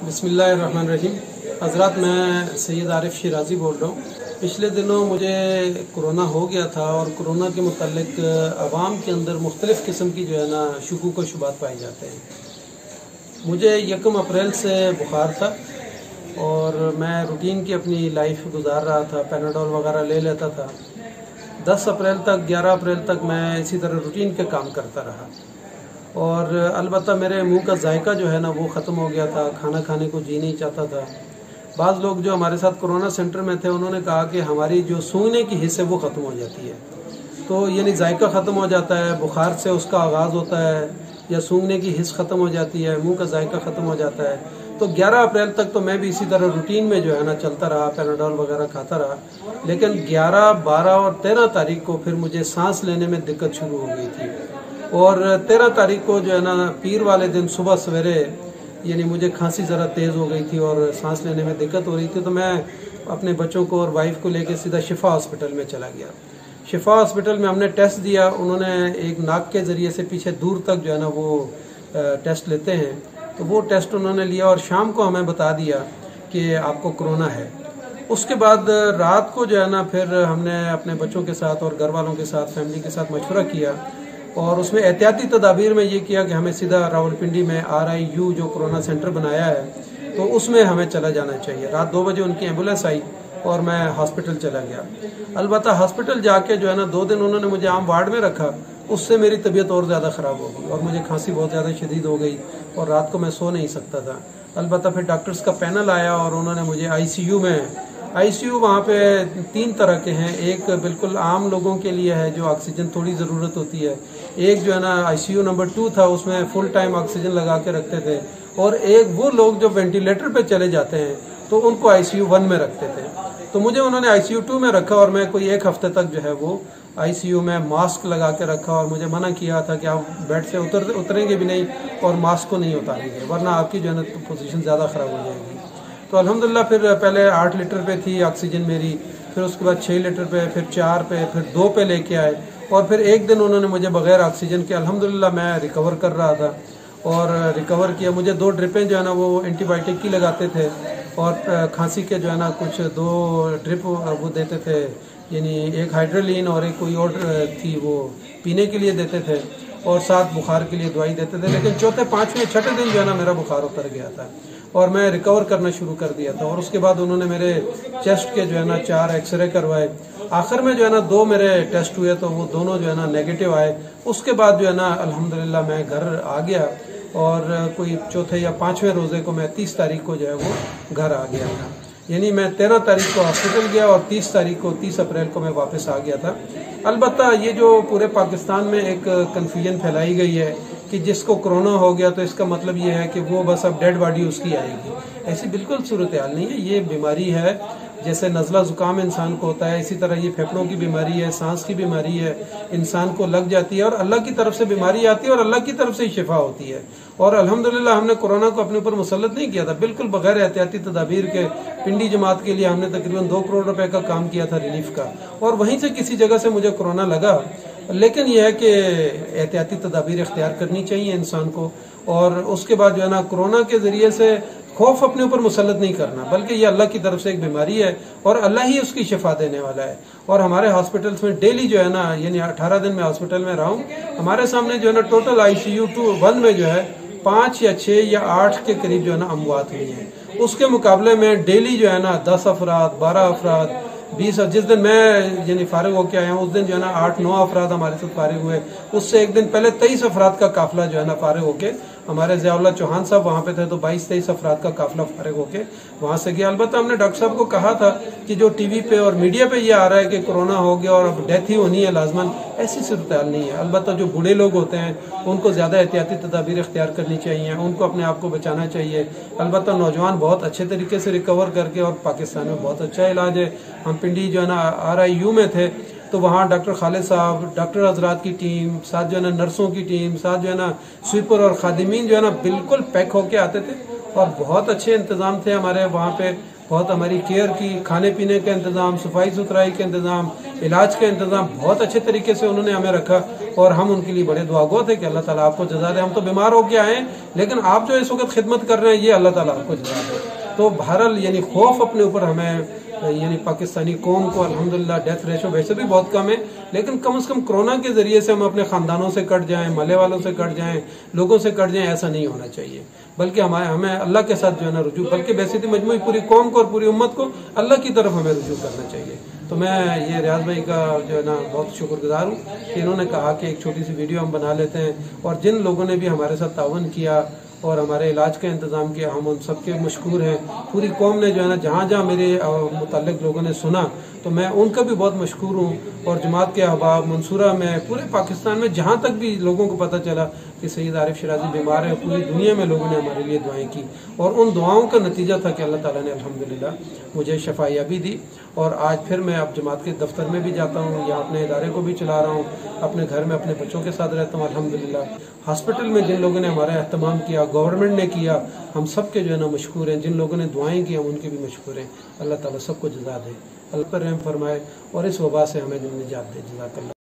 बिस्मिल्लाहिर्रहमानिर्रहीम। हज़रात, मैं सैयद आरिफ शिराजी बोल रहा हूँ। पिछले दिनों मुझे कोरोना हो गया था और कोरोना के मुतालिक आवाम के अंदर मुख्तलिफ़ किस्म की जो है ना शुकूक व शुबात पाए जाते हैं। मुझे 1 अप्रैल से बुखार था और मैं रूटीन की अपनी लाइफ गुजार रहा था, पैनाडोल वगैरह ले लेता था। 10 अप्रैल तक 11 अप्रैल तक मैं इसी तरह रूटीन के काम करता रहा और अलबत्ता मेरे मुंह का जायका जो है ना वो ख़त्म हो गया था, खाना खाने को जी नहीं चाहता था। बाज़ लोग जो हमारे साथ कोरोना सेंटर में थे उन्होंने कहा कि हमारी जो सूंघने की हिस्से वो ख़त्म हो जाती है, तो यानी जायका ख़त्म हो जाता है, बुखार से उसका आगाज़ होता है या सूंघने की हिस्स ख़त्म हो जाती है, मुंह का जायका ख़त्म हो जाता है। तो 11 अप्रैल तक तो मैं भी इसी तरह रूटीन में जो है ना चलता रहा, पैनाडोल वगैरह खाता रहा। लेकिन 11, 12 और 13 तारीख को फिर मुझे सांस लेने में दिक्कत शुरू हो गई थी और 13 तारीख को जो है ना पीर वाले दिन सुबह सवेरे यानी मुझे खांसी ज़रा तेज़ हो गई थी और सांस लेने में दिक्कत हो रही थी। तो मैं अपने बच्चों को और वाइफ को लेकर सीधा शिफा हॉस्पिटल में चला गया। शिफा हॉस्पिटल में हमने टेस्ट दिया। उन्होंने एक नाक के ज़रिए से पीछे दूर तक जो है ना वो टेस्ट लेते हैं, तो वो टेस्ट उन्होंने लिया और शाम को हमें बता दिया कि आपको कोरोना है। उसके बाद रात को जो है ना फिर हमने अपने बच्चों के साथ और घर वालों के साथ, फैमिली के साथ मशवरा किया और उसमें एहतियाती तदाबीर में ये किया कि हमें सीधा रावलपिंडी में RIU जो कोरोना सेंटर बनाया है तो उसमें हमें चला जाना चाहिए। रात 2 बजे उनकी एम्बुलेंस आई और मैं हॉस्पिटल चला गया। अलबत्ता हॉस्पिटल जाके जो है ना 2 दिन उन्होंने मुझे आम वार्ड में रखा, उससे मेरी तबीयत और ज़्यादा ख़राब हो गई और मुझे खांसी बहुत ज़्यादा शदीद हो गई और रात को मैं सो नहीं सकता था। अलबत्ता फिर डॉक्टर्स का पैनल आया और उन्होंने मुझे ICU में वहाँ पे 3 तरह के हैं। एक बिल्कुल आम लोगों के लिए है जो ऑक्सीजन थोड़ी ज़रूरत होती है, एक जो है ना ICU नंबर 2 था, उसमें फुल टाइम ऑक्सीजन लगा के रखते थे, और एक वो लोग जो वेंटिलेटर पे चले जाते हैं तो उनको ICU 1 में रखते थे। तो मुझे उन्होंने ICU 2 में रखा और मैं कोई 1 हफ्ते तक जो है वो ICU में मास्क लगा के रखा और मुझे मना किया था कि आप बेड से उतरेंगे भी नहीं और मास्क को नहीं उतारेंगे वरना आपकी जो है ना पोजीशन ज़्यादा ख़राब हो जाएगी। तो अल्हम्दुलिल्लाह फिर पहले 8 लीटर पे थी ऑक्सीजन मेरी, फिर उसके बाद 6 लीटर पे, फिर 4 पे, फिर 2 पे लेके आए और फिर एक दिन उन्होंने मुझे बगैर ऑक्सीजन के अल्हम्दुलिल्लाह मैं रिकवर कर रहा था और रिकवर किया। मुझे 2 ड्रिपें जो है ना वो एंटीबायोटिक की लगाते थे और खांसी के जो है ना कुछ 2 ड्रिप वो देते थे, यानी एक हाइड्रोलिन और एक कोई और थी वो पीने के लिए देते थे और साथ बुखार के लिए दवाई देते थे। लेकिन चौथे, पाँचवें, छठे दिन जो है ना मेरा बुखार उतर गया था और मैं रिकवर करना शुरू कर दिया था। और उसके बाद उन्होंने मेरे चेस्ट के जो है ना 4 एक्सरे करवाए। आखिर में जो है ना 2 मेरे टेस्ट हुए तो वो दोनों जो है ना नेगेटिव आए। उसके बाद जो है ना अल्हम्दुलिल्लाह मैं घर आ गया और कोई चौथे या 5वें रोज़े को मैं 30 तारीख को जो है वो घर आ गया था। यानी मैं 13 तारीख को हॉस्पिटल गया और 30 अप्रैल को मैं वापस आ गया था। अलबत्ता ये जो पूरे पाकिस्तान में एक कन्फ्यूजन फैलाई गई है कि जिसको कोरोना हो गया तो इसका मतलब ये है कि वो बस अब डेड बॉडी उसकी आएगी, ऐसी बिल्कुल सूरत हाल नहीं है। ये बीमारी है, जैसे नज़ला ज़ुकाम इंसान को होता है इसी तरह ये फेफड़ों की बीमारी है, सांस की बीमारी है, इंसान को लग जाती है और अल्लाह की तरफ से बीमारी आती है और अल्लाह की तरफ से ही शिफा होती है। और अल्हम्दुलिल्लाह हमने कोरोना को अपने ऊपर मुसल्लत नहीं किया था, बिल्कुल बगैर एहतियाती तदाबीर के। पिंडी जमात के लिए हमने तकरीबन 2 करोड़ रुपए का काम किया था रिलीफ का, और वहीं से किसी जगह से मुझे कोरोना लगा। लेकिन यह है कि एहतियाती तदाबीर इख्तियार करनी चाहिए इंसान को, और उसके बाद जो है ना कोरोना के ज़रिए से खौफ अपने ऊपर मुसल्लत नहीं करना, बल्कि ये अल्लाह की तरफ से एक बीमारी है और अल्लाह ही उसकी शिफा देने वाला है। और हमारे हॉस्पिटल्स में डेली जो है ना, यानी 18 दिन में हॉस्पिटल में रहा हूँ, हमारे सामने जो है ना टोटल ICU 1 में जो है 5 या 6 या 8 के करीब जो है ना अमवात हुई हैं। उसके मुकाबले में डेली जो है ना 10 अफराद, 12 अफराद, 20, जिस दिन मैं यानी फारिग होके आया हूँ उस दिन जो है ना 8-9 अफराद हमारे साथ फारिग हुए। उससे एक दिन पहले 23 अफराद का काफिला जो है ना फारिग होके, हमारे ज़ियाउल्लाह चौहान साहब वहाँ पे थे तो 22-23 अफराद का काफिला फारिग होके वहाँ से गया। अलबत्ता हमने डॉक्टर साहब को कहा था कि जो TV पे और मीडिया पे ये आ रहा है कि कोरोना हो गया और अब डेथ ही होनी है लाजमन, ऐसी सूरत हाल नहीं है। अलबत्ता जो बूढ़े लोग होते हैं उनको ज़्यादा एहतियाती तदाबीर इख्तियार करनी चाहिए, उनको अपने आप को बचाना चाहिए। अलबत्ता नौजवान बहुत अच्छे तरीके से रिकवर करके, और पाकिस्तान में बहुत अच्छा इलाज है। हम पिंडी जो है ना RIU में थे तो वहाँ डॉक्टर खालिद साहब, डॉक्टर हजरात की टीम, साथ जो है ना नर्सों की टीम, साथ जो है ना स्वीपर और खादिमीन जो है ना बिल्कुल पैक होके आते थे और बहुत अच्छे इंतज़ाम थे हमारे वहाँ पे। बहुत हमारी केयर की, खाने पीने का इंतज़ाम, सफाई सुथराई का इंतज़ाम, इलाज का इंतज़ाम बहुत अच्छे तरीके से उन्होंने हमें रखा और हम उनके लिए बड़े दुआगो थे कि अल्लाह ताला आपको जज़ा दे। हम तो बीमार होके आए लेकिन आप जो इस वक्त खिदमत कर रहे हैं ये अल्लाह ताला आपको जज़ा दे। तो बहरहाल यानी खौफ अपने ऊपर हमें, यानी पाकिस्तानी कौम को अल्हम्दुलिल्लाह डेथ रेशो वैसे भी बहुत कम है, लेकिन कम से कम कोरोना के जरिए से हम अपने खानदानों से कट जाएं, महल्ले वालों से कट जाएं, लोगों से कट जाएं, ऐसा नहीं होना चाहिए। बल्कि हमें अल्लाह के साथ जो है ना रुजू, बल्कि वैसे तो मजमूई पूरी कौम को और पूरी उम्मत को अल्लाह की तरफ हमें रुजू करना चाहिए। तो मैं ये रियाज भाई का जो है ना बहुत शुक्रगुजार हूँ कि इन्होंने कहा कि एक छोटी सी वीडियो हम बना लेते हैं, और जिन लोगों ने भी हमारे साथ तावन किया और हमारे इलाज का इंतज़ाम किया, हम उन सबके मशकूर हैं। पूरी कौम ने जो है ना जहाँ जहाँ मेरे मुतल्लिक लोगों ने सुना तो मैं उनका भी बहुत मशकूर हूँ। और जमात के अहबाब मंसूरा में, पूरे पाकिस्तान में जहाँ तक भी लोगों को पता चला कि सैयद आरिफ शिराजी बीमार है, पूरी दुनिया में लोगों ने हमारे लिए दुआएं की और उन दुआओं का नतीजा था कि अल्लाह ताला ने अल्हम्दुलिल्लाह मुझे शफायाबी दी। और आज फिर मैं अब जमात के दफ्तर में भी जाता हूँ, या अपने इदारे को भी चला रहा हूँ, अपने घर में अपने बच्चों के साथ रहता हूँ अल्हम्दुलिल्लाह। हॉस्पिटल में जिन लोगों ने हमारा एहतमाम किया, गवर्नमेंट ने किया, हम सब के जो है ना मशकूर हैं। जिन लोगों ने दुआएं की हम उनके भी मशकूर हैं। अल्लाह ताला सबको जज़ा दे, अल्लाह पर रहम फरमाए और इस वबा से हमें निजात दे। जज़ाकल्लाह।